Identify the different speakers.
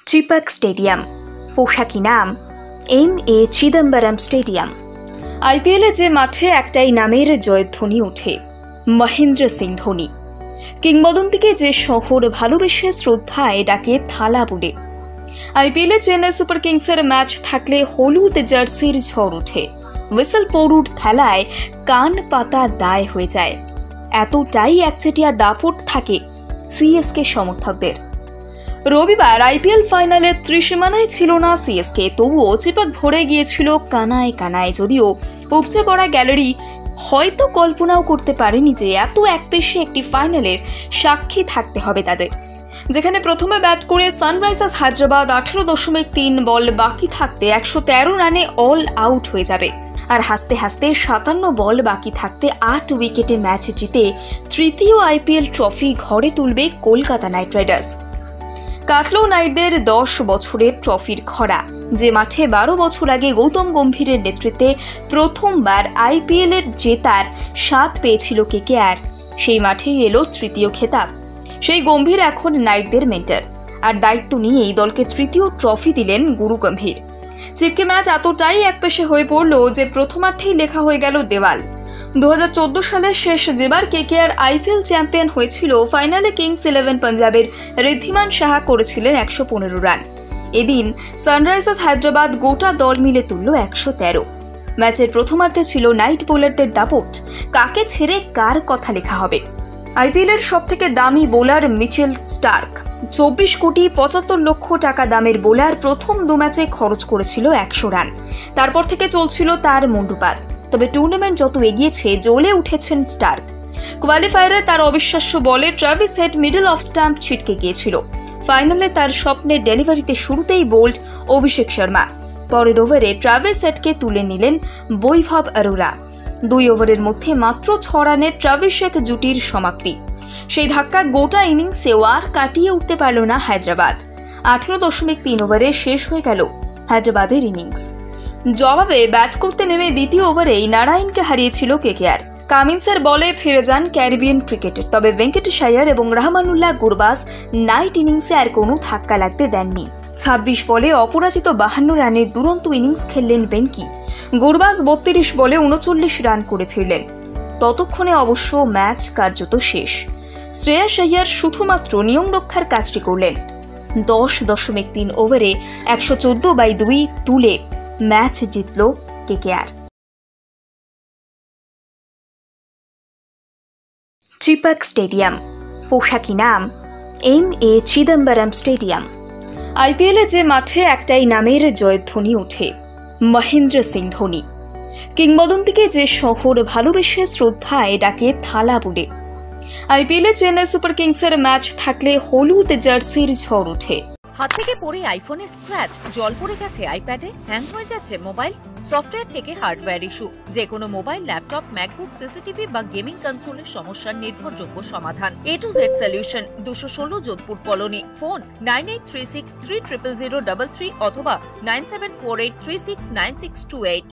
Speaker 1: চিপাক stadium, পোশাকি নাম M A. Chidambaram stadium. আইপিএলে যে মাঠে একটাই নামের জয়ধ্বনি ওঠে, মহেন্দ্র সিং ধোনি। কিংবদন্তিকে যে শহর ভালোবেসে শ্রদ্ধায় ডাকে থালা বলে। আইপিএলে চেন্নাই সুপার কিংসের ম্যাচ থাকলে হলুদ জার্সির ঝড় ওঠে, হুইসেল পৌরুর খেলায় কান পাতা দায় হয়ে যায়। এতটাই একচেটিয়া দাপট থাকে সিএসকে সমর্থকদের। রবিবার আইপিএল ফাইনালের ত্রিসীমানায় ছিল না সিএসকে, তবুও চিপাক ভরে গিয়েছিল কানায় কানায়। যদিও উপচে পড়া গ্যালারি হয়তো কল্পনাও করতে পারেনি যে এত একপেশে একটি ফাইনালের সাক্ষী থাকতে হবে তাদের, যেখানে প্রথমে ব্যাট করে সানরাইজার্স হায়দ্রাবাদ 18.3 বল বাকি থাকতে 113 রানে অল আউট হয়ে যাবে। আর হাসতে হাসতে 57 বল বাকি থাকতে 8 উইকেটে ম্যাচ জিতে তৃতীয় আইপিএল ট্রফি ঘরে তুলবে কলকাতা নাইট রাইডার্স। কাটলো নাইটদের 10 বছরের ট্রফির খরা, যে মাঠে 12 বছর আগে গৌতম গম্ভীরের নেতৃত্বে প্রথমবার আইপিএল এর জেতার স্বাদ পেয়েছিল কেকেআর। সেই মাঠেই এলো তৃতীয় খেতাব। সেই গম্ভীর এখন নাইটদের মেন্টর, আর দায়িত্ব নিয়েই দলকে তৃতীয় ট্রফি দিলেন গুরু গম্ভীর। চিপকে ম্যাচ এতটাই একপেশে হয়ে পড়ল যে প্রথমার্ধেই লেখা হয়ে গেল দেওয়াল। 2014 সালের শেষ যেবার কেকেআর আইপিএল চ্যাম্পিয়ন হয়েছিল, ফাইনালে কিংস 11 পাঞ্জাবের ঋদ্ধিমান সাহা করেছিলেন 115 রান। এদিন সানরাইজার্স হায়দ্রাবাদ গোটা দল মিলে তুলল 113। ম্যাচের প্রথমার্ধে ছিল নাইট বোলারদের দাপট। কাকে ছেড়ে কার কথা লেখা হবে? আইপিএলের সবথেকে দামি বোলার মিচেল স্টার্ক 24 কোটি 75 লক্ষ টাকা দামের বোলার প্রথম 2 ম্যাচে খরচ করেছিল 100 রান। তারপর থেকে চলছিল তার মুন্ডুপাত। তবে টুর্নামেন্ট যত এগিয়েছে জ্বলে উঠেছেন স্টার্ক। কোয়ালিফায়ারে তার অবিশ্বাস্য বলে Travis Head middle of stump ছিটকে গিয়েছিল। ফাইনালে তার স্বপ্নের ডেলিভারিতে শুরুতেই বোল্ড অভিষেক শর্মা। পরের ওভারে ট্রাভিস হেডকে তুলে নিলেন বৈভব অরোরা। 2 ওভারের মধ্যে মাত্র 6 রানে ট্রাভিস হেড জুটির সমাপ্তি। সেই ধাক্কা গোটা ইনিংসেও আর কাটিয়ে উঠতে পারল না হায়দ্রাবাদ। 18.3 ওভারে শেষ হয়ে গেল হায়দ্রাবাদের ইনিংস। জবাবে ব্যাট করতে নেমে দ্বিতীয় ওভারেই নারায়ণকে হারিয়েছিল কেকেআর। কামিন্সের বলে ফিরে যান ক্যারিবিয়ান ক্রিকেটের। তবে ভেঙ্কটেশ আয়ার এবং রহমানুল্লাহ গুরবাজ নাইট ইনিংসে আর কোনো ধাক্কা লাগতে দেননি। 26 বলে অপরাজিত 52 রানের দুরন্ত ইনিংস খেললেন বেঙ্কি। গুরবাজ 32 বলে 39 রান করে ফিরলেন। ততক্ষণে অবশ্য ম্যাচ কার্যত শেষ। শ্রেয়াস আয়ার শুধুমাত্র নিয়ম রক্ষার কাজটি করলেন। 10.3 ওভারে 114/2 তুলে ম্যাচ জিতল কেকেআর। চিপাক স্টেডিয়াম, পোশাকি নাম এম.এ. চিদম্বরম স্টেডিয়াম। আইপিএলে যে মাঠে একটাই নামের জয়ধ্বনি ওঠে, মহেন্দ্র সিং ধোনি। কিংবদন্তিকে যে শহর ভালোবেসে শ্রদ্ধায় ডাকে থালা বলে। আইপিএলে চেন্নাই সুপার কিংসের ম্যাচ থাকলে হলুদ জার্সির ঝড় ওঠে।
Speaker 2: হাত থেকে পড়ে আইফোনে স্ক্র্যাচ, জল পড়ে গেছে আইপ্যাডে, হ্যাং হয়ে যাচ্ছে মোবাইল, সফটওয়্যার থেকে হার্ডওয়্যার ইস্যু, যে কোনো মোবাইল, ল্যাপটপ, ম্যাকবুক, সিসিটিভি বা গেমিং কনসোলের সমস্যার নির্ভরযোগ্য সমাধান। A to Z solution, 216 Jodhpur colony. Phone 9836300033 অথবা 9748369628।